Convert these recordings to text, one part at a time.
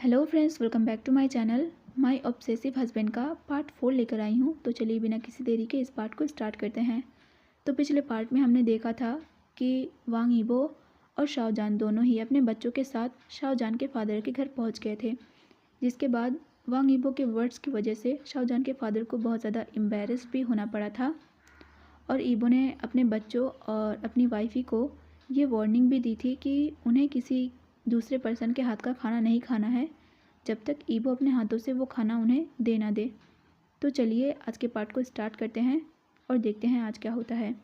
Hello friends, welcome back to my channel. My obsessive husband का part 4 लेकर आई हूँ। तो चलिए बिना किसी देरी के इस पार्ट को स्टार्ट करते हैं। तो पिछले पार्ट में हमने देखा था कि वांग यीबो और शाओजान दोनों ही अपने बच्चों के साथ शाओजान के फादर के घर पहुँच गए थे, जिसके बाद वांग यीबो के वर्ड्स की वजह से शाओजान के फादर को बहुत ज़्यादा एम्बेरस्ड भी होना पड़ा था। और ईबो ने अपने बच्चों और अपनी वाइफी को ये वार्निंग भी दी थी कि उन्हें किसी दूसरे पर्सन के हाथ का खाना नहीं खाना है जब तक ईबो अपने हाथों से वो खाना उन्हें दे ना दे। तो चलिए आज के पार्ट को स्टार्ट करते हैं और देखते हैं आज क्या होता है।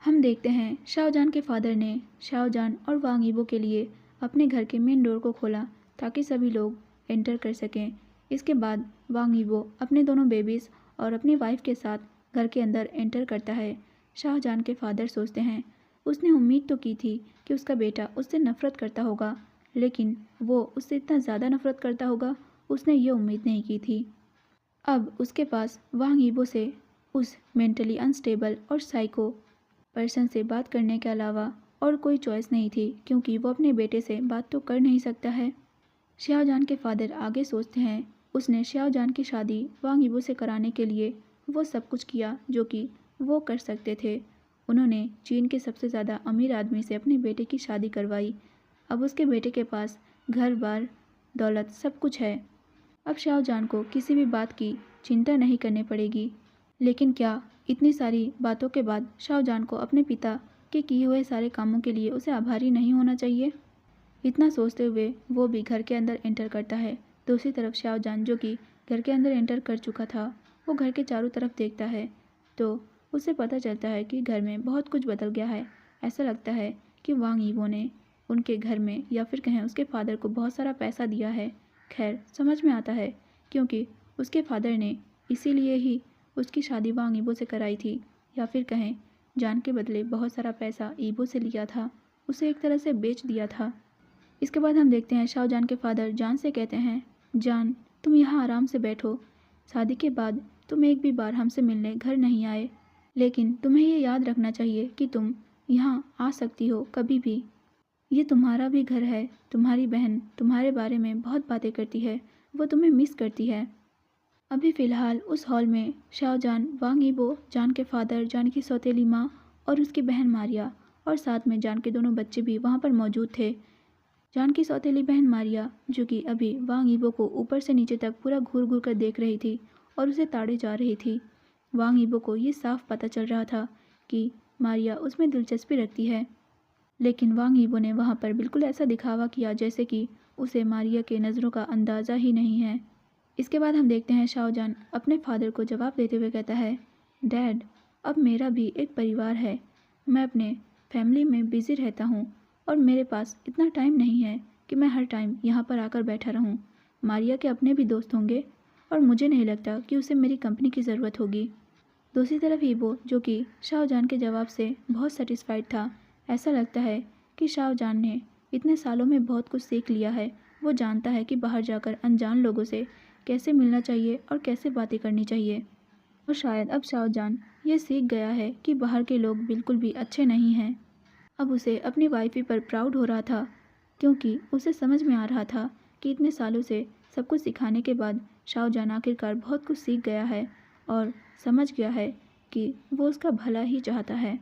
हम देखते हैं शाओजान के फादर ने शाओजान और वांग यीबो के लिए अपने घर के मेन डोर को खोला ताकि सभी लोग एंटर कर सकें। इसके बाद वांग यीबो अपने दोनों बेबीज़ और अपनी वाइफ के साथ घर के अंदर एंटर करता है। शाहजहान के फादर सोचते हैं उसने उम्मीद तो की थी कि उसका बेटा उससे नफ़रत करता होगा, लेकिन वो उससे इतना ज़्यादा नफ़रत करता होगा उसने ये उम्मीद नहीं की थी। अब उसके पास वांग यीबो से उस मेंटली अनस्टेबल और साइको पर्सन से बात करने के अलावा और कोई चॉइस नहीं थी, क्योंकि वो अपने बेटे से बात तो कर नहीं सकता है। शाओजान के फादर आगे सोचते हैं उसने शाओजान की शादी वांग यीबो से कराने के लिए वो सब कुछ किया जो कि वो कर सकते थे। उन्होंने चीन के सबसे ज़्यादा अमीर आदमी से अपने बेटे की शादी करवाई। अब उसके बेटे के पास घर बार दौलत सब कुछ है। अब शाओजान को किसी भी बात की चिंता नहीं करनी पड़ेगी। लेकिन क्या इतनी सारी बातों के बाद शाओजान को अपने पिता के किए हुए सारे कामों के लिए उसे आभारी नहीं होना चाहिए? इतना सोचते हुए वो भी घर के अंदर एंटर करता है। दूसरी तरफ शाओजान, जो कि घर के अंदर एंटर कर चुका था, वो घर के चारों तरफ देखता है तो उसे पता चलता है कि घर में बहुत कुछ बदल गया है। ऐसा लगता है कि वांग यीबो ने उनके घर में या फिर कहें उसके फादर को बहुत सारा पैसा दिया है। खैर समझ में आता है क्योंकि उसके फादर ने इसीलिए ही उसकी शादी वांग यीबो से कराई थी, या फिर कहें जान के बदले बहुत सारा पैसा ईबो से लिया था, उसे एक तरह से बेच दिया था। इसके बाद हम देखते हैं शाओजान के फादर जान से कहते हैं, जान तुम यहाँ आराम से बैठो। शादी के बाद तुम एक भी बार हमसे मिलने घर नहीं आए, लेकिन तुम्हें ये याद रखना चाहिए कि तुम यहाँ आ सकती हो कभी भी। ये तुम्हारा भी घर है। तुम्हारी बहन तुम्हारे बारे में बहुत बातें करती है, वो तुम्हें मिस करती है। अभी फ़िलहाल उस हॉल में शाओजान, वांग यीबो, जान के फादर, जान की सौतेली माँ और उसकी बहन मारिया और साथ में जान के दोनों बच्चे भी वहाँ पर मौजूद थे। जान की सौतेली बहन मारिया, जो कि अभी वांग यीबो को ऊपर से नीचे तक पूरा घूर घूर कर देख रही थी और उसे ताड़े जा रही थी। वांग यीबो को ये साफ पता चल रहा था कि मारिया उसमें दिलचस्पी रखती है, लेकिन वांग यीबो ने वहाँ पर बिल्कुल ऐसा दिखावा किया जैसे कि उसे मारिया के नज़रों का अंदाज़ा ही नहीं है। इसके बाद हम देखते हैं शाओजान अपने फादर को जवाब देते हुए कहता है, डैड अब मेरा भी एक परिवार है। मैं अपने फैमिली में बिज़ी रहता हूँ और मेरे पास इतना टाइम नहीं है कि मैं हर टाइम यहाँ पर आकर बैठा रहूँ। मारिया के अपने भी दोस्त होंगे और मुझे नहीं लगता कि उसे मेरी कंपनी की ज़रूरत होगी। दूसरी तरफ ईबो, जो कि शाओजान के जवाब से बहुत सेटिस्फाइड था, ऐसा लगता है कि शाओजान ने इतने सालों में बहुत कुछ सीख लिया है। वो जानता है कि बाहर जाकर अनजान लोगों से कैसे मिलना चाहिए और कैसे बातें करनी चाहिए। और शायद अब शाओजान ये सीख गया है कि बाहर के लोग बिल्कुल भी अच्छे नहीं हैं। अब उसे अपनी वाइफी पर प्राउड हो रहा था, क्योंकि उसे समझ में आ रहा था कि इतने सालों से सब कुछ सिखाने के बाद शाओजान आखिरकार बहुत कुछ सीख गया है और समझ गया है कि वो उसका भला ही चाहता है।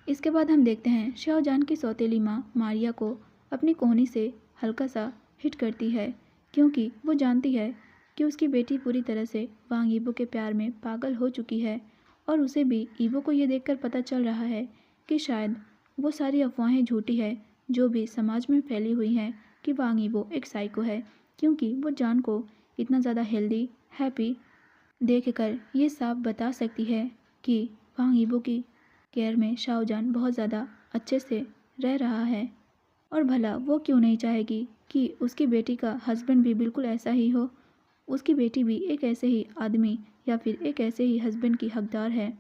इसके बाद हम देखते हैं शाओजान की सौतेली माँ मारिया को अपनी कोहनी से हल्का सा हिट करती है, क्योंकि वो जानती है कि उसकी बेटी पूरी तरह से वांग यीबो के प्यार में पागल हो चुकी है। और उसे भी ईबो को ये देखकर पता चल रहा है कि शायद वो सारी अफवाहें झूठी है जो भी समाज में फैली हुई हैं कि वांग यीबो एक साइको है, क्योंकि वो जान को इतना ज़्यादा हेल्दी हैप्पी देखकर ये साफ बता सकती है कि वांग यीबो की केयर में शाओजान बहुत ज़्यादा अच्छे से रह रहा है। और भला वो क्यों नहीं चाहेगी कि उसकी बेटी का हस्बैंड भी बिल्कुल ऐसा ही हो। उसकी बेटी भी एक ऐसे ही आदमी या फिर एक ऐसे ही हस्बैंड की हकदार है।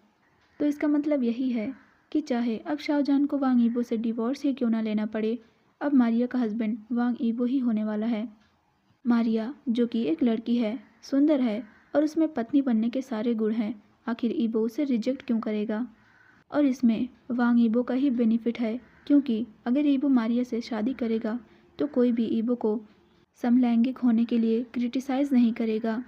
तो इसका मतलब यही है कि चाहे अब शाओजान को वांग यीबो से डिवोर्स ही क्यों ना लेना पड़े, अब मारिया का हस्बैंड वांग यीबो ही होने वाला है। मारिया, जो कि एक लड़की है, सुंदर है और उसमें पत्नी बनने के सारे गुण हैं, आखिर ईबो उसे रिजेक्ट क्यों करेगा? और इसमें वांग ईबो का ही बेनिफिट है, क्योंकि अगर ईबो मारिया से शादी करेगा तो कोई भी ईबो को समलैंगिक होने के लिए क्रिटिसाइज़ नहीं करेगा,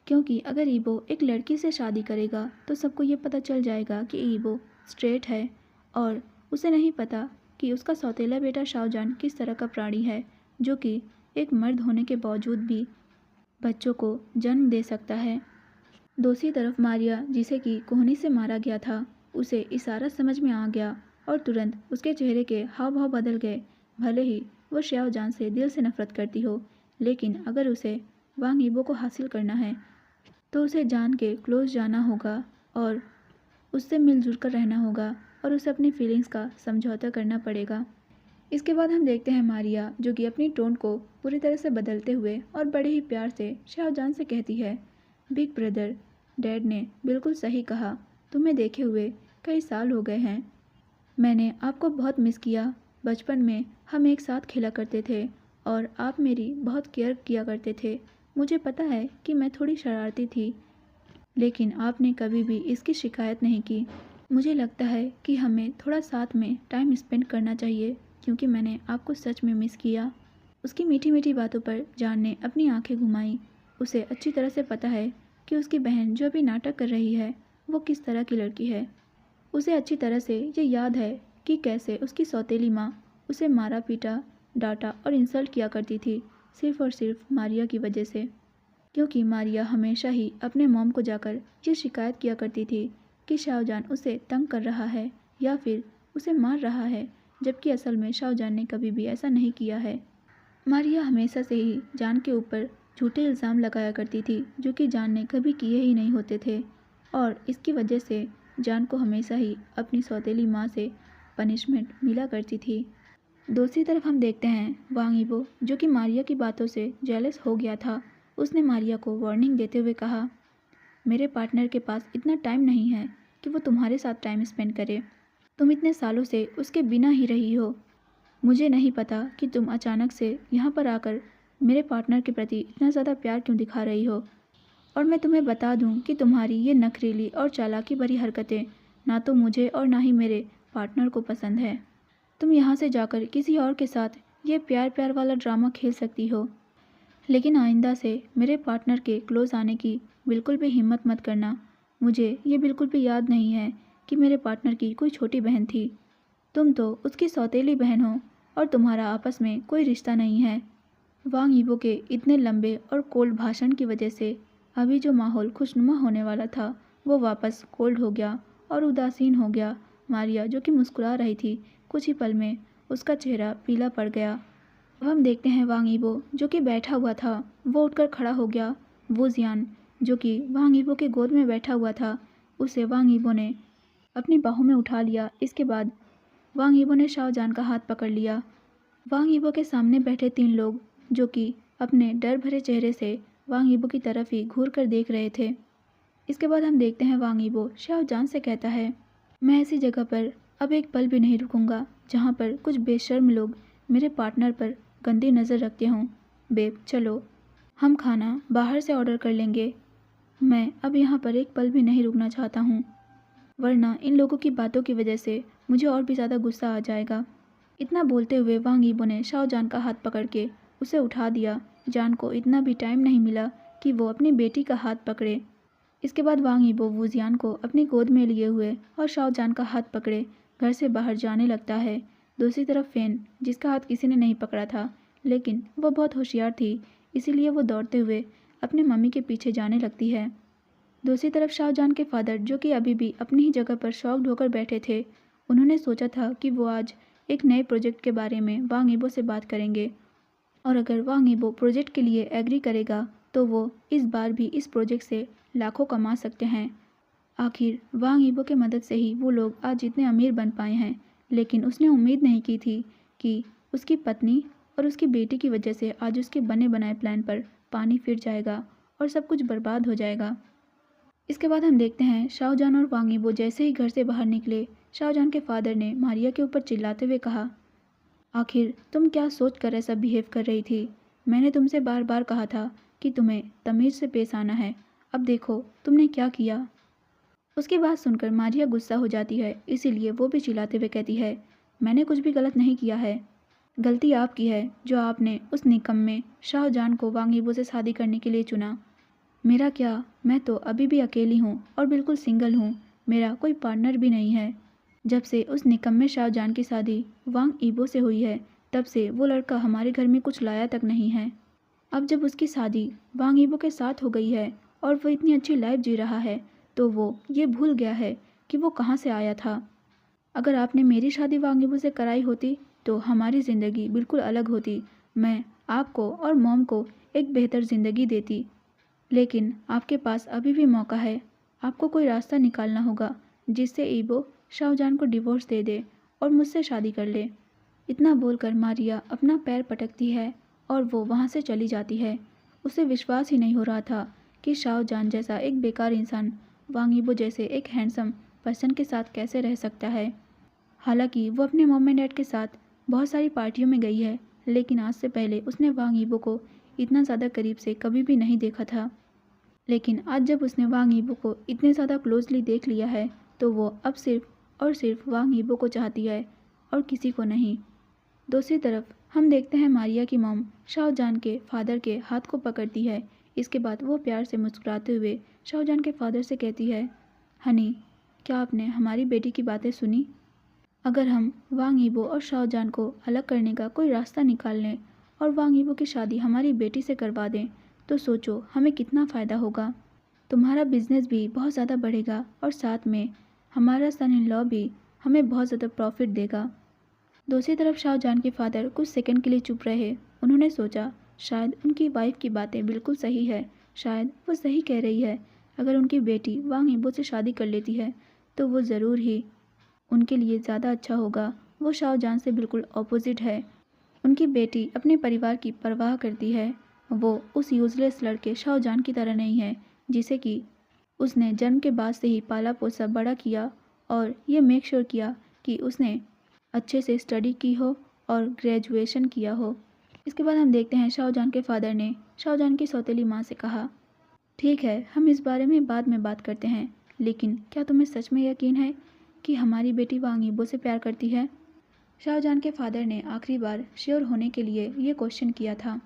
क्योंकि अगर ईबो एक लड़की से शादी करेगा तो सबको ये पता चल जाएगा कि ईबो स्ट्रेट है और उसे नहीं पता कि उसका सौतेला बेटा शाहजहान किस तरह का प्राणी है, जो कि एक मर्द होने के बावजूद भी बच्चों को जन्म दे सकता है। दूसरी तरफ मारिया, जिसे कि कोहनी से मारा गया था, उसे इशारा समझ में आ गया और तुरंत उसके चेहरे के हाव भाव बदल गए। भले ही वो शाहजहान से दिल से नफरत करती हो, लेकिन अगर उसे वांग ईबो को हासिल करना है तो उसे जान के क्लोज जाना होगा और उससे मिलजुल कर रहना होगा और उसे अपनी फीलिंग्स का समझौता करना पड़ेगा। इसके बाद हम देखते हैं मारिया, जो कि अपनी टोन को पूरी तरह से बदलते हुए और बड़े ही प्यार से शाहजहान से कहती है, बिग ब्रदर, डैड ने बिल्कुल सही कहा, तुम्हें देखे हुए कई साल हो गए हैं। मैंने आपको बहुत मिस किया। बचपन में हम एक साथ खेला करते थे और आप मेरी बहुत केयर किया करते थे। मुझे पता है कि मैं थोड़ी शरारती थी, लेकिन आपने कभी भी इसकी शिकायत नहीं की। मुझे लगता है कि हमें थोड़ा साथ में टाइम स्पेंड करना चाहिए, क्योंकि मैंने आपको सच में मिस किया। उसकी मीठी मीठी बातों पर जान ने अपनी आंखें घुमाई। उसे अच्छी तरह से पता है कि उसकी बहन जो अभी नाटक कर रही है वो किस तरह की लड़की है। उसे अच्छी तरह से ये याद है कि कैसे उसकी सौतेली माँ उसे मारा पीटा, डांटा और इंसल्ट किया करती थी, सिर्फ और सिर्फ मारिया की वजह से। क्योंकि मारिया हमेशा ही अपने मॉम को जाकर ये शिकायत किया करती थी कि शाहजहान उसे तंग कर रहा है या फिर उसे मार रहा है, जबकि असल में शाहजहान ने कभी भी ऐसा नहीं किया है। मारिया हमेशा से ही जान के ऊपर झूठे इल्ज़ाम लगाया करती थी, जो कि जान ने कभी किए ही नहीं होते थे, और इसकी वजह से जान को हमेशा ही अपनी सौतेली माँ से पनिशमेंट मिला करती थी। दूसरी तरफ हम देखते हैं वांग ईबो, जो कि मारिया की बातों से जेलस हो गया था। उसने मारिया को वार्निंग देते हुए कहा, मेरे पार्टनर के पास इतना टाइम नहीं है कि वो तुम्हारे साथ टाइम स्पेंड करे। तुम इतने सालों से उसके बिना ही रही हो। मुझे नहीं पता कि तुम अचानक से यहाँ पर आकर मेरे पार्टनर के प्रति इतना ज़्यादा प्यार क्यों दिखा रही हो। और मैं तुम्हें बता दूँ कि तुम्हारी ये नखरीली और चालाकी भरी हरकतें ना तो मुझे और ना ही मेरे पार्टनर को पसंद है। तुम यहाँ से जाकर किसी और के साथ ये प्यार प्यार वाला ड्रामा खेल सकती हो, लेकिन आइंदा से मेरे पार्टनर के क्लोज आने की बिल्कुल भी हिम्मत मत करना। मुझे ये बिल्कुल भी याद नहीं है कि मेरे पार्टनर की कोई छोटी बहन थी। तुम तो उसकी सौतेली बहन हो और तुम्हारा आपस में कोई रिश्ता नहीं है। वांग यीबो के इतने लंबे और कोल्ड भाषण की वजह से अभी जो माहौल खुशनुमा होने वाला था वो वापस कोल्ड हो गया और उदासीन हो गया। मारिया, जो कि मुस्कुरा रही थी, कुछ ही पल में उसका चेहरा पीला पड़ गया। अब हम देखते हैं वांग यीबो, जो कि बैठा हुआ था, वो उठकर खड़ा हो गया। वो जियान, जो कि वांग यीबो के गोद में बैठा हुआ था, उसे वांग यीबो ने अपनी बाहों में उठा लिया। इसके बाद वांग यीबो ने शाहजहान का हाथ पकड़ लिया। वांग यीबो के सामने बैठे 3 लोग, जो कि अपने डर भरे चेहरे से वांग यीबो की तरफ ही घूर कर देख रहे थे। इसके बाद हम देखते हैं वांग यीबो शाहजहान से कहता है, मैं ऐसी जगह पर अब एक पल भी नहीं रुकूंगा जहाँ पर कुछ बेशर्म लोग मेरे पार्टनर पर गंदी नज़र रखते हों। बेब, चलो हम खाना बाहर से ऑर्डर कर लेंगे। मैं अब यहाँ पर एक पल भी नहीं रुकना चाहता हूँ, वरना इन लोगों की बातों की वजह से मुझे और भी ज़्यादा गुस्सा आ जाएगा। इतना बोलते हुए वांग यीबो ने शाहजहान का हाथ पकड़ के उसे उठा दिया। जान को इतना भी टाइम नहीं मिला कि वो अपनी बेटी का हाथ पकड़े। इसके बाद वांग यीबो वूजियान को अपनी गोद में लिए हुए और शाहजहान का हाथ पकड़े घर से बाहर जाने लगता है। दूसरी तरफ फेन, जिसका हाथ किसी ने नहीं पकड़ा था, लेकिन वो बहुत होशियार थी, इसीलिए वो दौड़ते हुए अपने मम्मी के पीछे जाने लगती है। दूसरी तरफ शाहजहान के फादर, जो कि अभी भी अपनी ही जगह पर शॉक्ड होकर बैठे थे, उन्होंने सोचा था कि वो आज एक नए प्रोजेक्ट के बारे में वांग यीबो से बात करेंगे, और अगर वांग यीबो प्रोजेक्ट के लिए एग्री करेगा तो वो इस बार भी इस प्रोजेक्ट से लाखों कमा सकते हैं। आखिर वांग यीबो के मदद से ही वो लोग आज इतने अमीर बन पाए हैं, लेकिन उसने उम्मीद नहीं की थी कि उसकी पत्नी और उसकी बेटी की वजह से आज उसके बने बनाए प्लान पर पानी फिर जाएगा और सब कुछ बर्बाद हो जाएगा। इसके बाद हम देखते हैं शाहजहान और वांग यीबो जैसे ही घर से बाहर निकले, शाहजहान के फादर ने मारिया के ऊपर चिल्लाते हुए कहा, आखिर तुम क्या सोच कर ऐसा बिहेव कर रही थी? मैंने तुमसे बार बार कहा था कि तुम्हें तमीज़ से पेश आना है, अब देखो तुमने क्या किया। उसकी बात सुनकर मारिया गुस्सा हो जाती है, इसीलिए वो भी चिल्लाते हुए कहती है, मैंने कुछ भी गलत नहीं किया है। गलती आपकी है जो आपने उस निकम्मे शाहजहां को वांग यीबो से शादी करने के लिए चुना। मेरा क्या, मैं तो अभी भी अकेली हूँ और बिल्कुल सिंगल हूँ। मेरा कोई पार्टनर भी नहीं है। जब से उस निकम्मे शाहजहां की शादी वांग यीबो से हुई है, तब से वो लड़का हमारे घर में कुछ लाया तक नहीं है। अब जब उसकी शादी वांग यीबो के साथ हो गई है और वो इतनी अच्छी लाइफ जी रहा है, तो वो ये भूल गया है कि वो कहाँ से आया था। अगर आपने मेरी शादी वांग यीबो से कराई होती तो हमारी ज़िंदगी बिल्कुल अलग होती। मैं आपको और मॉम को एक बेहतर ज़िंदगी देती। लेकिन आपके पास अभी भी मौका है। आपको कोई रास्ता निकालना होगा जिससे ईबो शाहजहां को डिवोर्स दे दे और मुझसे शादी कर ले। इतना बोलकर मारिया अपना पैर पटकती है और वो वहाँ से चली जाती है। उसे विश्वास ही नहीं हो रहा था कि शाहजहां जैसा एक बेकार इंसान वांग यीबो जैसे एक हैंडसम पर्सन के साथ कैसे रह सकता है। हालांकि वो अपने मॉम एंड डैड के साथ बहुत सारी पार्टियों में गई है, लेकिन आज से पहले उसने वांग यीबो को इतना ज़्यादा करीब से कभी भी नहीं देखा था। लेकिन आज जब उसने वांग यीबो को इतने ज़्यादा क्लोजली देख लिया है, तो वो अब सिर्फ और सिर्फ वांग यीबो को चाहती है और किसी को नहीं। दूसरी तरफ हम देखते हैं मारिया की मॉम शाहजहां के फादर के हाथ को पकड़ती है। इसके बाद वो प्यार से मुस्कुराते हुए शाहजहां के फादर से कहती है, हनी, क्या आपने हमारी बेटी की बातें सुनी? अगर हम वांग यीबो और शाहजहां को अलग करने का कोई रास्ता निकाल लें और वांग यीबो की शादी हमारी बेटी से करवा दें, तो सोचो हमें कितना फ़ायदा होगा। तुम्हारा बिजनेस भी बहुत ज़्यादा बढ़ेगा और साथ में हमारा सन इन लॉ भी हमें बहुत ज़्यादा प्रॉफिट देगा। दूसरी तरफ शाहजहां के फादर कुछ सेकंड के लिए चुप रहे। उन्होंने सोचा, शायद उनकी वाइफ की बातें बिल्कुल सही है। शायद वो सही कह रही है। अगर उनकी बेटी वांग यीबो से शादी कर लेती है तो वो ज़रूर ही उनके लिए ज़्यादा अच्छा होगा। वो शाहजहां से बिल्कुल ऑपोजिट है। उनकी बेटी अपने परिवार की परवाह करती है। वो उस यूजलेस लड़के शाहजहां की तरह नहीं है, जिसे कि उसने जन्म के बाद से ही पाला पोसा बड़ा किया और ये मेक श्योर किया कि उसने अच्छे से स्टडी की हो और ग्रेजुएशन किया हो। इसके बाद हम देखते हैं शाहजहां के फादर ने शाहजहां की सौतेली माँ से कहा, ठीक है, हम इस बारे में बाद में बात करते हैं, लेकिन क्या तुम्हें सच में यकीन है कि हमारी बेटी वांग यीबो से प्यार करती है? शाहजहां के फादर ने आखिरी बार श्योर होने के लिए ये क्वेश्चन किया था।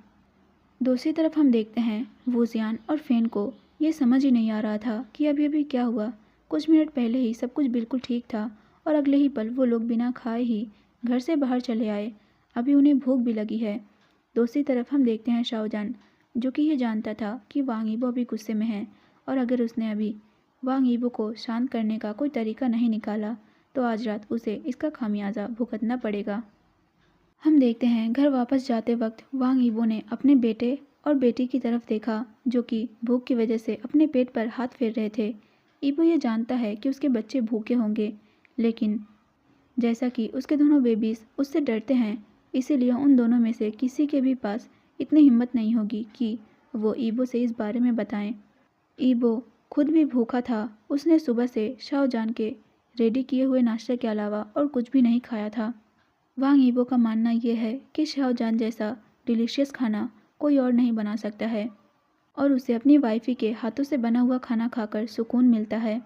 दूसरी तरफ हम देखते हैं वूजियान और फेन को ये समझ ही नहीं आ रहा था कि अभी अभी क्या हुआ। कुछ मिनट पहले ही सब कुछ बिल्कुल ठीक था और अगले ही पल वो लोग बिना खाए ही घर से बाहर चले आए। अभी उन्हें भूख भी लगी है। दूसरी तरफ हम देखते हैं शाहजहां, जो कि ये जानता था कि वांग यीबो अभी गुस्से में है और अगर उसने अभी वांग यीबो को शांत करने का कोई तरीका नहीं निकाला तो आज रात उसे इसका खामियाजा भुगतना पड़ेगा। हम देखते हैं घर वापस जाते वक्त वांग यीबो ने अपने बेटे और बेटी की तरफ देखा, जो कि भूख की वजह से अपने पेट पर हाथ फेर रहे थे। यीबो ये जानता है कि उसके बच्चे भूखे होंगे, लेकिन जैसा कि उसके दोनों बेबीज उससे डरते हैं, इसीलिए उन दोनों में से किसी के भी पास इतनी हिम्मत नहीं होगी कि वो यीबो से इस बारे में बताएं। यीबो खुद भी भूखा था। उसने सुबह से शाहजहां के रेडी किए हुए नाश्ते के अलावा और कुछ भी नहीं खाया था। वांग यीबो का मानना यह है कि शाहजहां जैसा डिलीशियस खाना कोई और नहीं बना सकता है और उसे अपनी वाइफी के हाथों से बना हुआ खाना खाकर सुकून मिलता है,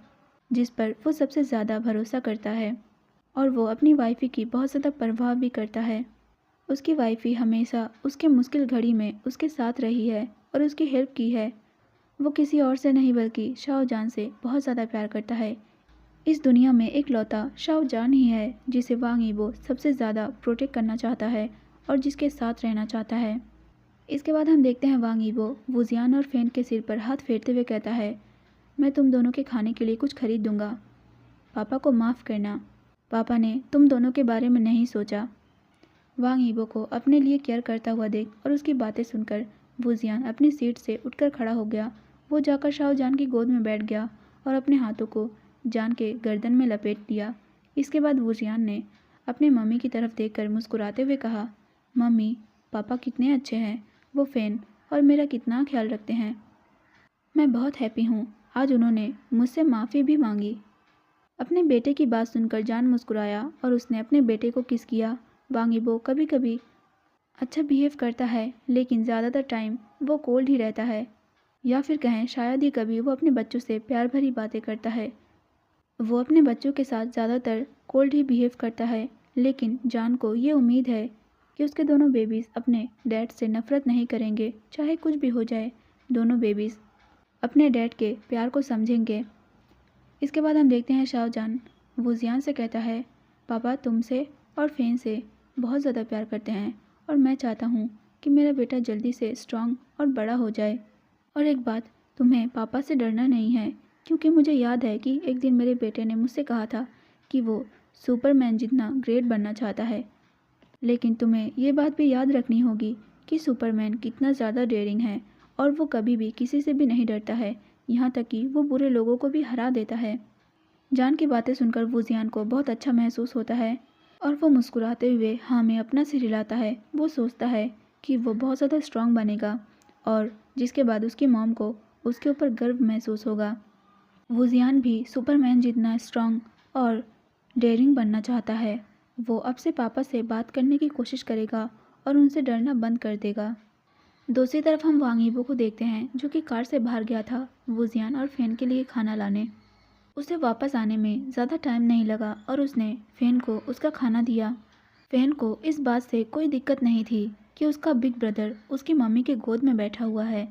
जिस पर वो सबसे ज़्यादा भरोसा करता है और वो अपनी वाइफी की बहुत ज़्यादा परवाह भी करता है। उसकी वाइफी हमेशा उसके मुश्किल घड़ी में उसके साथ रही है और उसकी हेल्प की है। वो किसी और से नहीं बल्कि शाहजहां से बहुत ज़्यादा प्यार करता है। इस दुनिया में एक लौता शाहजहां ही है जिसे वांग यीबो सबसे ज़्यादा प्रोटेक्ट करना चाहता है और जिसके साथ रहना चाहता है। इसके बाद हम देखते हैं वांग यीबो वूजियान और फेन के सिर पर हाथ फेरते हुए कहता है, मैं तुम दोनों के खाने के लिए कुछ खरीद दूंगा। पापा को माफ़ करना, पापा ने तुम दोनों के बारे में नहीं सोचा। वांग यीबो को अपने लिए केयर करता हुआ देख और उसकी बातें सुनकर वूजियान अपनी सीट से उठकर खड़ा हो गया। वो जाकर शाहजहां की गोद में बैठ गया और अपने हाथों को जान के गर्दन में लपेट लिया। इसके बाद वूजियान ने अपने मम्मी की तरफ देखकर मुस्कुराते हुए कहा, मम्मी, पापा कितने अच्छे हैं। वो फेन और मेरा कितना ख्याल रखते हैं। मैं बहुत हैप्पी हूँ। आज उन्होंने मुझसे माफ़ी भी मांगी। अपने बेटे की बात सुनकर जान मुस्कुराया और उसने अपने बेटे को किस किया। वांग यीबो कभी कभी अच्छा बिहेव करता है, लेकिन ज़्यादातर टाइम वो कोल्ड ही रहता है, या फिर कहें शायद ही कभी वो अपने बच्चों से प्यार भरी बातें करता है। वो अपने बच्चों के साथ ज़्यादातर कोल्ड ही बिहेव करता है, लेकिन जान को ये उम्मीद है कि उसके दोनों बेबीज़ अपने डैड से नफ़रत नहीं करेंगे, चाहे कुछ भी हो जाए। दोनों बेबीज़ अपने डैड के प्यार को समझेंगे। इसके बाद हम देखते हैं शाहजहान वुजियान से कहता है, पापा तुमसे और फ़ेन से बहुत ज़्यादा प्यार करते हैं और मैं चाहता हूँ कि मेरा बेटा जल्दी से स्ट्रांग और बड़ा हो जाए। और एक बात, तुम्हें पापा से डरना नहीं है, क्योंकि मुझे याद है कि एक दिन मेरे बेटे ने मुझसे कहा था कि वो सुपरमैन जितना ग्रेट बनना चाहता है। लेकिन तुम्हें ये बात भी याद रखनी होगी कि सुपरमैन कितना ज़्यादा डेयरिंग है और वो कभी भी किसी से भी नहीं डरता है, यहाँ तक कि वो बुरे लोगों को भी हरा देता है। जान की बातें सुनकर वुजियान को बहुत अच्छा महसूस होता है और वो मुस्कुराते हुए हाँ में अपना सिर हिलाता है। वो सोचता है कि वो बहुत ज़्यादा स्ट्रांग बनेगा और जिसके बाद उसकी मॉम को उसके ऊपर गर्व महसूस होगा। वुजियान भी सुपरमैन जितना स्ट्रांग और डेयरिंग बनना चाहता है। वो अब से पापा से बात करने की कोशिश करेगा और उनसे डरना बंद कर देगा। दूसरी तरफ हम वांग यीबो को देखते हैं, जो कि कार से बाहर गया था वुजियान और फ़ेन के लिए खाना लाने। उसे वापस आने में ज़्यादा टाइम नहीं लगा और उसने फ़ेन को उसका खाना दिया। फ़ेन को इस बात से कोई दिक्कत नहीं थी कि उसका बिग ब्रदर उसकी मम्मी के गोद में बैठा हुआ है।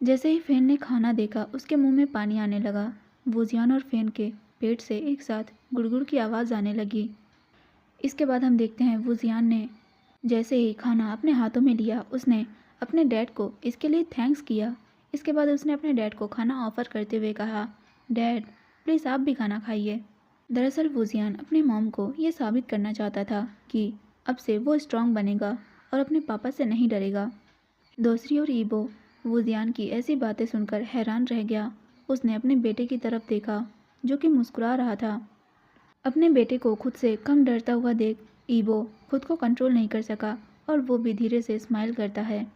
जैसे ही फ़ेन ने खाना देखा, उसके मुंह में पानी आने लगा। वुजियान और फ़ेन के पेट से एक साथ गुड़गुड़ की आवाज़ आने लगी। इसके बाद हम देखते हैं वुजियान ने जैसे ही खाना अपने हाथों में लिया, उसने अपने डैड को इसके लिए थैंक्स किया। इसके बाद उसने अपने डैड को खाना ऑफ़र करते हुए कहा, डैड प्लीज़ आप भी खाना खाइए। दरअसल वुजियान अपने मॉम को ये साबित करना चाहता था कि अब से वो स्ट्रांग बनेगा और अपने पापा से नहीं डरेगा। दूसरी ओर ईबो वुजियान की ऐसी बातें सुनकर हैरान रह गया। उसने अपने बेटे की तरफ देखा, जो कि मुस्कुरा रहा था। अपने बेटे को खुद से कम डरता हुआ देख ईबो खुद को कंट्रोल नहीं कर सका और वो भी धीरे से स्माइल करता है।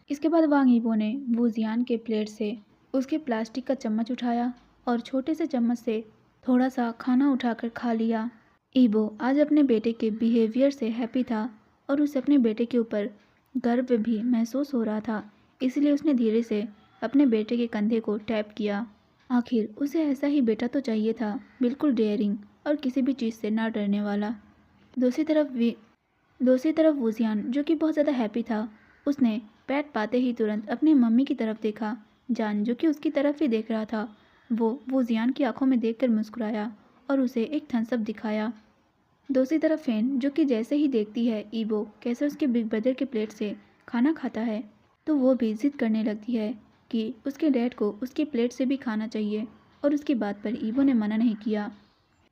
इसके बाद वांग ईबो ने वुजियान के प्लेट से उसके प्लास्टिक का चम्मच उठाया और छोटे से चम्मच से थोड़ा सा खाना उठाकर खा लिया। ईबो आज अपने बेटे के बिहेवियर से हैप्पी था और उसे अपने बेटे के ऊपर गर्व भी महसूस हो रहा था, इसलिए उसने धीरे से अपने बेटे के कंधे को टैप किया। आखिर उसे ऐसा ही बेटा तो चाहिए था, बिल्कुल डेयरिंग और किसी भी चीज़ से ना डरने वाला। दूसरी तरफ वुजियान, जो कि बहुत ज़्यादा हैप्पी था, उसने पैट पाते ही तुरंत अपनी मम्मी की तरफ देखा। जान, जो कि उसकी तरफ ही देख रहा था, वो वुजियान की आंखों में देखकर मुस्कुराया और उसे एक थम्स अप दिखाया। दूसरी तरफ फ़ेन, जो कि जैसे ही देखती है ईबो कैसे उसके बिग ब्रदर के प्लेट से खाना खाता है, तो वो भी ज़िद करने लगती है कि उसके डैड को उसकी प्लेट से भी खाना चाहिए और उसकी बात पर ईबो ने मना नहीं किया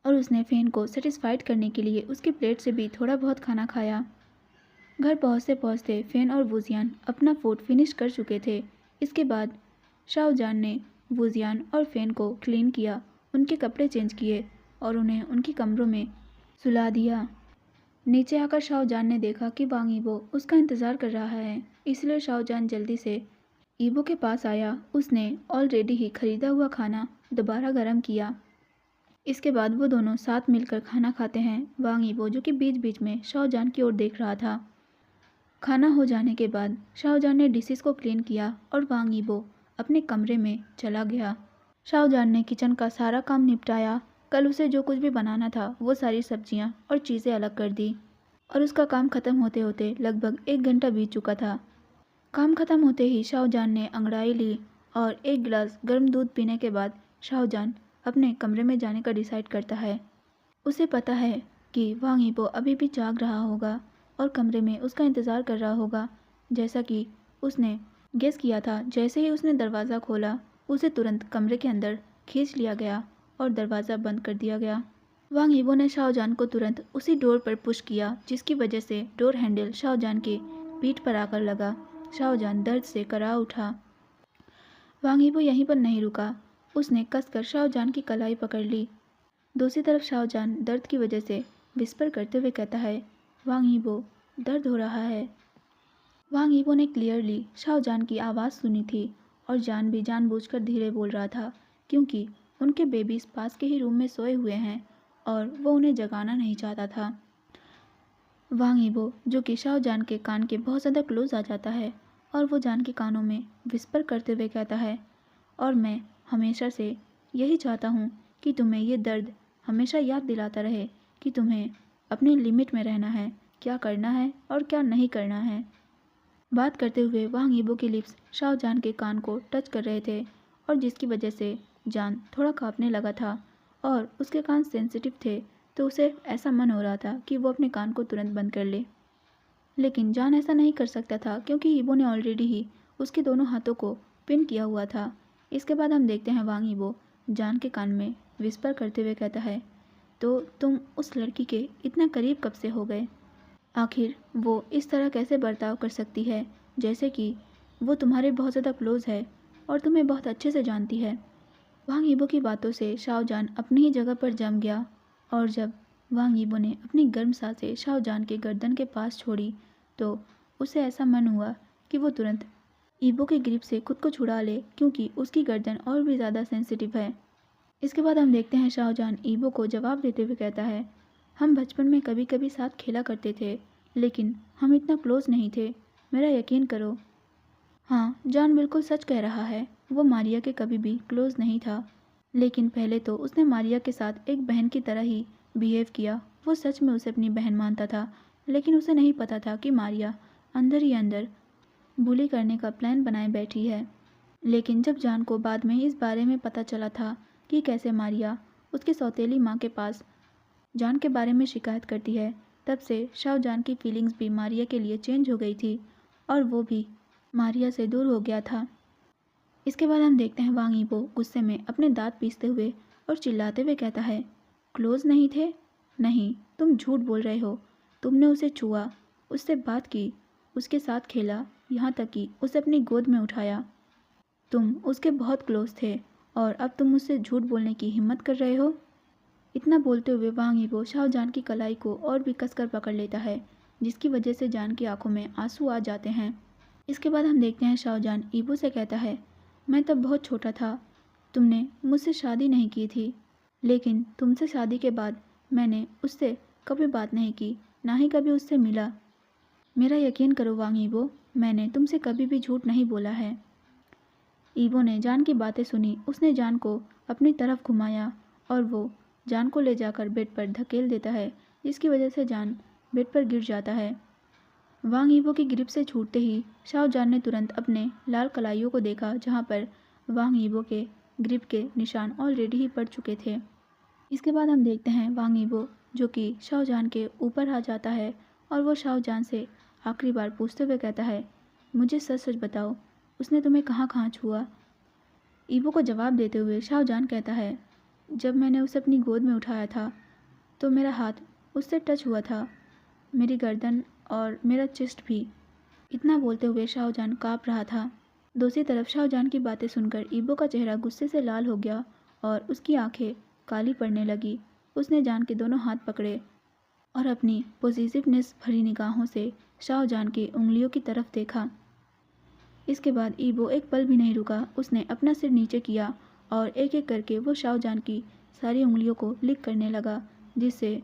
और उसने फ़ेन को सेटिस्फाइड करने के लिए उसकी प्लेट से भी थोड़ा बहुत खाना खाया। घर पहुँचते पहुँचते फ़ेन और वुजियान अपना फूड फिनिश कर चुके थे। इसके बाद शाहजहान ने वुजियान और फ़ेन को क्लीन किया, उनके कपड़े चेंज किए और उन्हें उनके कमरों में सुला दिया। नीचे आकर शाहजहान ने देखा कि वांग ईबो उसका इंतज़ार कर रहा है, इसलिए शाहजहान जल्दी से ईबो के पास आया। उसने ऑलरेडी ही खरीदा हुआ खाना दोबारा गर्म किया। इसके बाद वो दोनों साथ मिलकर खाना खाते हैं। वांग ईबो, जो कि बीच बीच में शाहजहान की ओर देख रहा था। खाना हो जाने के बाद शाहजहान ने डिशेस को क्लीन किया और वांग ईबो अपने कमरे में चला गया। शाहजहान ने किचन का सारा काम निपटाया। कल उसे जो कुछ भी बनाना था वो सारी सब्जियां और चीज़ें अलग कर दी और उसका काम ख़त्म होते होते लगभग 1 घंटा बीत चुका था। काम ख़त्म होते ही शाहजहान ने अंगड़ाई ली और एक गिलास गर्म दूध पीने के बाद शाहजहान अपने कमरे में जाने का डिसाइड करता है। उसे पता है कि वांग ईबो अभी भी जाग रहा होगा और कमरे में उसका इंतज़ार कर रहा होगा। जैसा कि उसने गेस किया था, जैसे ही उसने दरवाज़ा खोला उसे तुरंत कमरे के अंदर खींच लिया गया और दरवाज़ा बंद कर दिया गया। वांग ईबो ने शाहजहान को तुरंत उसी डोर पर पुश किया, जिसकी वजह से डोर हैंडल शाहजहान के पीठ पर आकर लगा। शाहजहान दर्द से करा उठा। वांग ईबो यहीं पर नहीं रुका, उसने कसकर शाहजहान की कलाई पकड़ ली। दूसरी तरफ शाहजहान दर्द की वजह से विस्पर करते हुए कहता है, वांग ईबो दर्द हो रहा है। वांग ईबो ने क्लियरली शाहजहान की आवाज़ सुनी थी और जान भी जानबूझकर धीरे बोल रहा था, क्योंकि उनके बेबीज़ पास के ही रूम में सोए हुए हैं और वो उन्हें जगाना नहीं चाहता था। वांग ईबो, जो कि शाहजहान के कान के बहुत ज़्यादा क्लोज आ जाता है और वो जान के कानों में विस्पर करते हुए कहता है, और मैं हमेशा से यही चाहता हूँ कि तुम्हें ये दर्द हमेशा याद दिलाता रहे कि तुम्हें अपनी लिमिट में रहना है, क्या करना है और क्या नहीं करना है। बात करते हुए वांग यीबो के लिप्स शाओजान के कान को टच कर रहे थे और जिसकी वजह से जान थोड़ा कांपने लगा था और उसके कान सेंसिटिव थे, तो उसे ऐसा मन हो रहा था कि वो अपने कान को तुरंत बंद कर ले। लेकिन जान ऐसा नहीं कर सकता था क्योंकि यीबो ने ऑलरेडी ही उसके दोनों हाथों को पिन किया हुआ था। इसके बाद हम देखते हैं वांग यीबो जान के कान में विस्पर करते हुए कहता है, तो तुम उस लड़की के इतना करीब कब से हो गए? आखिर वो इस तरह कैसे बर्ताव कर सकती है जैसे कि वो तुम्हारे बहुत ज़्यादा क्लोज है और तुम्हें बहुत अच्छे से जानती है। वांग यीबो की बातों से शाओजान अपनी ही जगह पर जम गया और जब वांग यीबो ने अपनी गर्म सांसें शाओजान के गर्दन के पास छोड़ी तो उसे ऐसा मन हुआ कि वो तुरंत यीबो के ग्रिप से खुद को छुड़ा ले क्योंकि उसकी गर्दन और भी ज़्यादा सेंसिटिव है। इसके बाद हम देखते हैं शाओजान यीबो को जवाब देते हुए कहता है, हम बचपन में कभी कभी साथ खेला करते थे लेकिन हम इतना क्लोज नहीं थे, मेरा यकीन करो। हाँ, जान बिल्कुल सच कह रहा है, वो मारिया के कभी भी क्लोज नहीं था, लेकिन पहले तो उसने मारिया के साथ एक बहन की तरह ही बिहेव किया। वो सच में उसे अपनी बहन मानता था, लेकिन उसे नहीं पता था कि मारिया अंदर ही अंदर बुली करने का प्लान बनाए बैठी है। लेकिन जब जान को बाद में इस बारे में पता चला था कि कैसे मारिया उसकी सौतेली माँ के पास जान के बारे में शिकायत करती है, तब से शाओजान की फीलिंग्स भी मारिया के लिए चेंज हो गई थी और वो भी मारिया से दूर हो गया था। इसके बाद हम देखते हैं वांग यीबो गुस्से में अपने दांत पीसते हुए और चिल्लाते हुए कहता है, क्लोज नहीं थे? नहीं, तुम झूठ बोल रहे हो। तुमने उसे छुआ, उससे बात की, उसके साथ खेला, यहाँ तक कि उसे अपनी गोद में उठाया। तुम उसके बहुत क्लोज थे और अब तुम मुझसे झूठ बोलने की हिम्मत कर रहे हो? इतना बोलते हुए वांग यीबो शाओजान की कलाई को और भी कसकर पकड़ लेता है, जिसकी वजह से जान की आंखों में आंसू आ जाते हैं। इसके बाद हम देखते हैं शाओजान यीबो से कहता है, मैं तब बहुत छोटा था, तुमने मुझसे शादी नहीं की थी, लेकिन तुमसे शादी के बाद मैंने उससे कभी बात नहीं की, ना ही कभी उससे मिला। मेरा यकीन करो वांग यीबो, मैंने तुमसे कभी भी झूठ नहीं बोला है। यीबो ने जान की बातें सुनी, उसने जान को अपनी तरफ घुमाया और वो जान को ले जाकर बेड पर धकेल देता है, जिसकी वजह से जान बेड पर गिर जाता है। वांग यीबो की ग्रिप से छूटते ही शाओजान ने तुरंत अपने लाल कलाइयों को देखा, जहाँ पर वांग यीबो के ग्रिप के निशान ऑलरेडी ही पड़ चुके थे। इसके बाद हम देखते हैं वांग यीबो जो कि शाओजान के ऊपर आ जाता है और वो शाओजान से आखिरी बार पूछते हुए कहता है, मुझे सच सच बताओ, उसने तुम्हें कहाँ कहाँ छुआ? यीबो को जवाब देते हुए शाओजान कहता है, जब मैंने उसे अपनी गोद में उठाया था तो मेरा हाथ उससे टच हुआ था, मेरी गर्दन और मेरा चेस्ट भी। इतना बोलते हुए शाओजान काँप रहा था। दूसरी तरफ शाओजान की बातें सुनकर यीबो का चेहरा गुस्से से लाल हो गया और उसकी आंखें काली पड़ने लगी। उसने जान के दोनों हाथ पकड़े और अपनी पॉजिटिवनेस भरी निगाहों से शाओजान की उंगलियों की तरफ देखा। इसके बाद यीबो एक पल भी नहीं रुका, उसने अपना सिर नीचे किया और एक एक करके वो शाओजान की सारी उंगलियों को लिक करने लगा, जिससे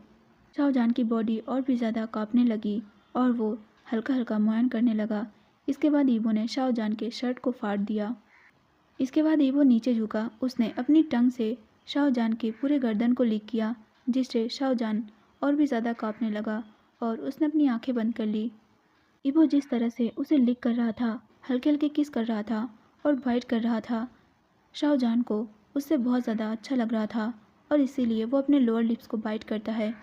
शाओजान की बॉडी और भी ज़्यादा कांपने लगी और वो हल्का हल्का मुआयन करने लगा। इसके बाद यीबो ने शाओजान के शर्ट को फाड़ दिया। इसके बाद यीबो नीचे झुका, उसने अपनी टंग से शाओजान के पूरे गर्दन को लिक किया, जिससे शाओजान और भी ज़्यादा कांपने लगा और उसने अपनी आंखें बंद कर ली। यीबो जिस तरह से उसे लिक कर रहा था, हल्के हल्के किस कर रहा था और बाइट कर रहा था, शाओजान को उससे बहुत ज़्यादा अच्छा लग रहा था और इसीलिए वो अपने लोअर लिप्स को बाइट करता है।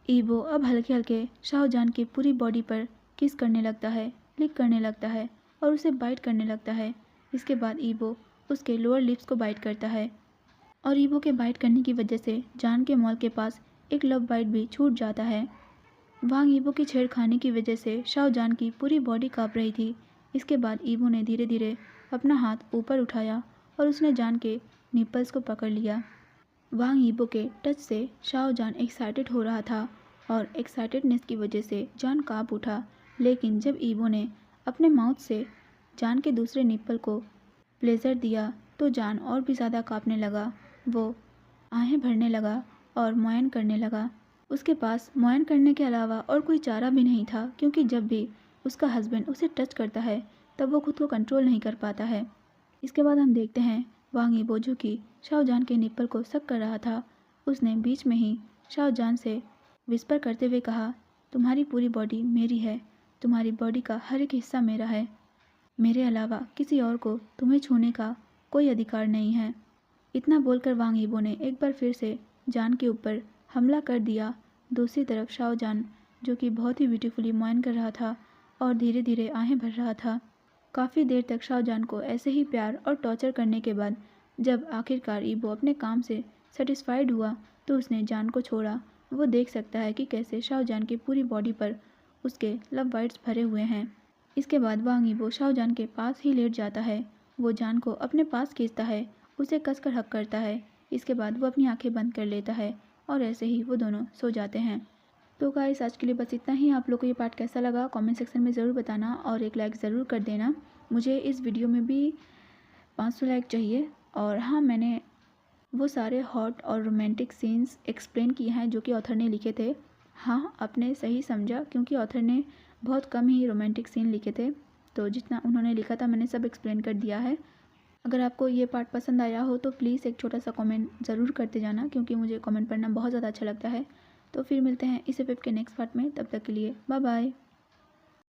यीबो अब हल्के हल्के शाओजान की पूरी बॉडी पर किस करने लगता है, लिक करने लगता है और उसे बाइट करने लगता है। इसके बाद यीबो उसके लोअर लिप्स को बाइट करता है और यीबो के बाइट करने की वजह से जान के मॉल के पास एक लव बाइट भी छूट जाता है। वांग यीबो की छेड़खानी की वजह से शाओजान की पूरी बॉडी काँप रही थी। इसके बाद यीबो ने धीरे धीरे अपना हाथ ऊपर उठाया और उसने जान के निप्पल्स को पकड़ लिया। वांग यीबो के टच से शाओजान एक्साइटेड हो रहा था और एक्साइटेडनेस की वजह से जान काँप उठा, लेकिन जब यीबो ने अपने माउथ से जान के दूसरे निप्पल को प्लेजर दिया तो जान और भी ज़्यादा काँपने लगा। वो आहें भरने लगा और मुआयन करने लगा। उसके पास मुआयन करने के अलावा और कोई चारा भी नहीं था, क्योंकि जब भी उसका हस्बैंड उसे टच करता है तब वो खुद को कंट्रोल नहीं कर पाता है। इसके बाद हम देखते हैं वांग यीबो जो कि शाओजान के निप्पल को सक कर रहा था, उसने बीच में ही शाओजान से विस्पर करते हुए कहा, तुम्हारी पूरी बॉडी मेरी है, तुम्हारी बॉडी का हर एक हिस्सा मेरा है, मेरे अलावा किसी और को तुम्हें छूने का कोई अधिकार नहीं है। इतना बोलकर वांग यीबो ने एक बार फिर से जान के ऊपर हमला कर दिया। दूसरी तरफ शाओ जान, जो कि बहुत ही ब्यूटीफुली मुआयन कर रहा था और धीरे धीरे आहें भर रहा था। काफ़ी देर तक शाओ जान को ऐसे ही प्यार और टॉर्चर करने के बाद जब आखिरकार ईबो अपने काम से सेटिस्फाइड हुआ तो उसने जान को छोड़ा। वो देख सकता है कि कैसे शाओ जान की पूरी बॉडी पर उसके लव बाइट्स भरे हुए हैं। इसके बाद वांग यीबो शाओ जान के पास ही लेट जाता है। वो जान को अपने पास खींचता है, उसे कसकर हक करता है। इसके बाद वो अपनी आंखें बंद कर लेता है और ऐसे ही वो दोनों सो जाते हैं। तो गाइस, आज के लिए बस इतना ही। आप लोग को ये पार्ट कैसा लगा कमेंट सेक्शन में ज़रूर बताना और एक लाइक ज़रूर कर देना। मुझे इस वीडियो में भी 500 लाइक चाहिए। और हाँ, मैंने वो सारे हॉट और रोमांटिक सीन्स एक्सप्लेन किए हैं जो कि ऑथर ने लिखे थे। हाँ, आपने सही समझा, क्योंकि ऑथर ने बहुत कम ही रोमांटिक सीन लिखे थे, तो जितना उन्होंने लिखा था मैंने सब एक्सप्लेन कर दिया है। अगर आपको ये पार्ट पसंद आया हो तो प्लीज़ एक छोटा सा कमेंट ज़रूर करते जाना, क्योंकि मुझे कमेंट पढ़ना बहुत ज़्यादा अच्छा लगता है। तो फिर मिलते हैं इस एपिसोड के नेक्स्ट पार्ट में, तब तक के लिए बाय बाय।